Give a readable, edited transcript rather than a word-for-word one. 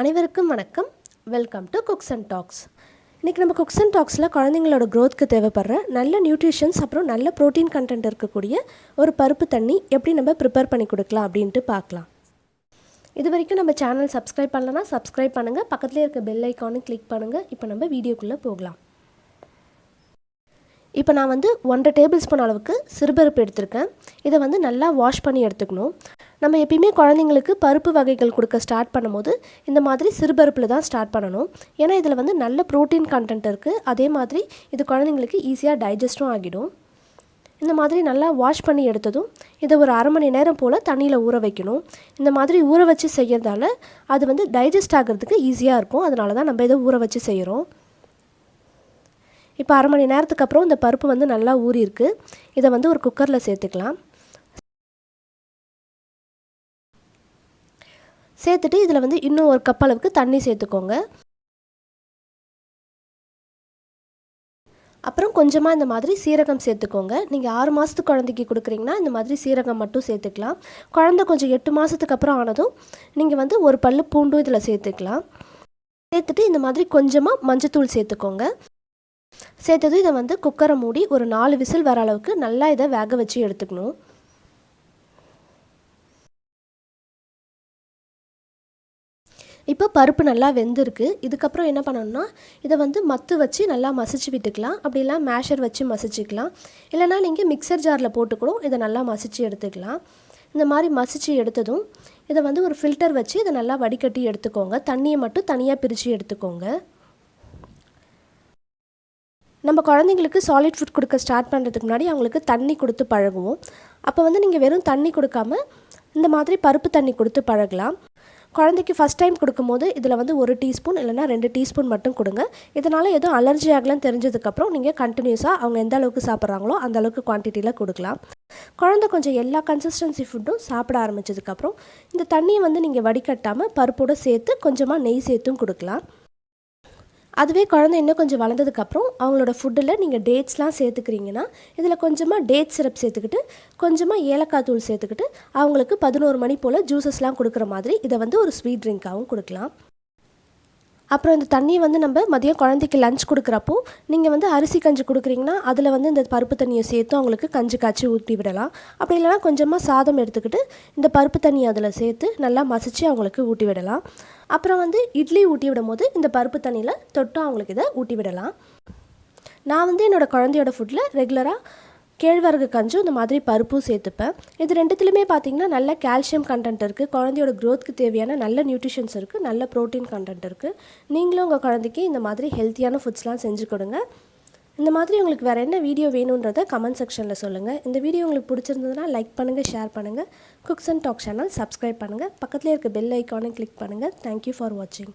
அனைவருக்கும் வணக்கம். Welcome to Cooks and Talks. இன்றைக்கி நம்ம குக்ஸ் அண்ட் டாக்ஸில் குழந்தைங்களோட க்ரோத்துக்கு தேவைப்படுற நல்ல நியூட்ரிஷன்ஸ் அப்புறம் நல்ல ப்ரோட்டீன் கண்டென்ட் இருக்கக்கூடிய ஒரு பருப்பு தண்ணி எப்படி நம்ம ப்ரிப்பேர் பண்ணி கொடுக்கலாம் அப்படின்ட்டு பார்க்கலாம். இது வரைக்கும் நம்ம சேனல் சப்ஸ்கிரைப் பண்ணலன்னா சப்ஸ்கிரைப் பண்ணுங்கள், பக்கத்துலேயே இருக்க பெல் ஐக்கானு கிளிக் பண்ணுங்கள். இப்போ நம்ம வீடியோக்குள்ளே போகலாம். இப்போ நான் 1.5 டேபிள் ஸ்பூன் அளவுக்கு சிறுபருப்பு எடுத்திருக்கேன். இதை நல்லா வாஷ் பண்ணி எடுத்துக்கணும். நம்ம எப்பயுமே குழந்தைங்களுக்கு பருப்பு வகைகள் கொடுக்க ஸ்டார்ட் பண்ணும்போது இந்த மாதிரி சிறுபருப்பில் தான் ஸ்டார்ட் பண்ணணும். ஏன்னா இதில் நல்ல ப்ரோட்டீன் கண்டென்ட் இருக்குது. அதே மாதிரி இது குழந்தைங்களுக்கு ஈஸியாக டைஜஸ்ட்டும் ஆகிடும். இந்த மாதிரி நல்லா வாஷ் பண்ணி எடுத்ததும் இதை ஒரு அரை மணி நேரம் போல் தண்ணியில் ஊற வைக்கணும். இந்த மாதிரி ஊற வச்சு செய்கிறதால அது டைஜஸ்ட் ஆகிறதுக்கு ஈஸியாக இருக்கும். அதனால தான் நம்ம இதை ஊற வச்சு செய்கிறோம். இப்போ அரை மணி நேரத்துக்கு அப்புறம் இந்த பருப்பு நல்லா ஊறியிருக்கு. இதை ஒரு குக்கரில் சேர்த்துக்கலாம். சேர்த்துட்டு இதில் இன்னும் ஒரு கப் அளவுக்கு தண்ணி சேர்த்துக்கோங்க. அப்புறம் கொஞ்சமாக இந்த மாதிரி சீரகம் சேர்த்துக்கோங்க. நீங்கள் 6 மாதத்து குழந்தைக்கு கொடுக்குறீங்கன்னா இந்த மாதிரி சீரகம் மட்டும் சேர்த்துக்கலாம். குழந்தை கொஞ்சம் 8 மாதத்துக்கு அப்புறம் ஆனதும் நீங்கள் ஒரு பல்லு பூண்டும் இதில் சேர்த்துக்கலாம். சேர்த்துட்டு இந்த மாதிரி கொஞ்சமாக மஞ்சத்தூள் சேர்த்துக்கோங்க. சேர்த்தது இதை குக்கரை மூடி ஒரு 4 விசில் வர அளவுக்கு நல்லா இதை வேக வச்சு எடுத்துக்கணும். இப்போ பருப்பு நல்லா வெந்திருக்கு. இதுக்கப்புறம் என்ன பண்ணணும்னா இதை மத்து வச்சு நல்லா மசிச்சு விட்டுக்கலாம். அப்படிலாம் மேஷர் வச்சு மசிச்சுக்கலாம். இல்லைனா நீங்கள் மிக்சர் ஜாரில் போட்டுக்கூடும் இதை நல்லா மசிச்சு எடுத்துக்கலாம். இந்த மாதிரி மசிச்சு எடுத்ததும் இதை ஒரு ஃபில்டர் வச்சு இதை நல்லா வடிகட்டி எடுத்துக்கோங்க. தண்ணியை மட்டும் தனியாக பிரித்து எடுத்துக்கோங்க. நம்ம குழந்தைங்களுக்கு சாலிட் ஃபுட் கொடுக்க ஸ்டார்ட் பண்ணுறதுக்கு முன்னாடி அவங்களுக்கு தண்ணி கொடுத்து பழகுவோம். அப்போ நீங்கள் வெறும் தண்ணி கொடுக்காம இந்த மாதிரி பருப்பு தண்ணி கொடுத்து பழகலாம். குழந்தைக்கு ஃபஸ்ட் டைம் கொடுக்கும்போது இதில் 1 டீஸ்பூன் இல்லைனா 2 டீஸ்பூன் மட்டும் கொடுங்க. இதனால் எதுவும் அலர்ஜி ஆகலான்னு தெரிஞ்சதுக்கப்புறம் நீங்கள் கண்டினியூஸாக அவங்க எந்த அளவுக்கு சாப்பிட்றாங்களோ அந்த அளவுக்கு குவான்டிட்டியில் கொடுக்கலாம். குழந்தை கொஞ்சம் எல்லா கன்சிஸ்டன்சி ஃபுட்டும் சாப்பிட ஆரம்பித்ததுக்கப்புறம் இந்த தண்ணியை நீங்கள் வடிகட்டாமல் பருப்போடு சேர்த்து கொஞ்சமாக நெய் சேர்த்தும் கொடுக்கலாம். அதுவே குழந்தை இன்னும் கொஞ்சம் வளர்ந்ததுக்கப்புறம் அவங்களோட ஃபுட்டில் நீங்கள் டேட்ஸ்லாம் சேர்த்துக்கிறீங்கன்னா இதில் கொஞ்சமாக டேட் சிரப் சேர்த்துக்கிட்டு கொஞ்சமாக ஏலக்காய் தூள் சேர்த்துக்கிட்டு அவங்களுக்கு 11 மணி போல் ஜூஸஸ்லாம் கொடுக்குற மாதிரி இதை ஒரு ஸ்வீட் ட்ரிங்காகவும் கொடுக்கலாம். அப்புறம் இந்த தண்ணியை நம்ம மதியம் குழந்தைக்கு லஞ்ச் கொடுக்குறப்போ நீங்கள் அரிசி கஞ்சி கொடுக்குறீங்கன்னா அதில் இந்த பருப்பு தண்ணியை சேர்த்து அவங்களுக்கு கஞ்சி காய்ச்சி ஊற்றி விடலாம். அப்படி இல்லைனா கொஞ்சமாக சாதம் எடுத்துக்கிட்டு இந்த பருப்பு தண்ணியை அதில் சேர்த்து நல்லா மசிச்சு அவங்களுக்கு ஊட்டி விடலாம். அப்புறம் இட்லி ஊட்டி விடும் போது இந்த பருப்பு தண்ணியில் தொட்டு அவங்களுக்கு இதை ஊட்டி விடலாம். நான் என்னோடய குழந்தையோட ஃபுட்டில் ரெகுலராக கேழ்வரகு கஞ்சும் இந்த மாதிரி பருப்பும் சேர்த்துப்பேன். இது ரெண்டுத்துலையுமே பார்த்திங்கன்னா நல்ல கால்சியம் கண்டென்ட் இருக்குது. குழந்தையோட க்ரோத்துக்கு தேவையான நல்ல நியூட்ரிஷன்ஸ் இருக்குது. நல்ல ப்ரோட்டீன் கண்டென்ட் இருக்குது. நீங்களும் உங்கள் குழந்தைக்கு இந்த மாதிரி ஹெல்த்தியான ஃபுட்ஸ்லாம் செஞ்சு கொடுங்க. இந்த மாதிரி உங்களுக்கு வேறு என்ன வீடியோ வேணுன்றதை கமெண்ட் செக்ஷனில் சொல்லுங்கள். இந்த வீடியோ உங்களுக்கு பிடிச்சிருந்ததுன்னா லைக் பண்ணுங்கள், ஷேர் பண்ணுங்கள். Cooks and Talk channel subscribe பண்ணுங்கள். பக்கத்துலேயே இருக்க பெல் ஐக்கானை கிளிக் பண்ணுங்கள். தேங்க்யூ ஃபார் வாட்சிங்.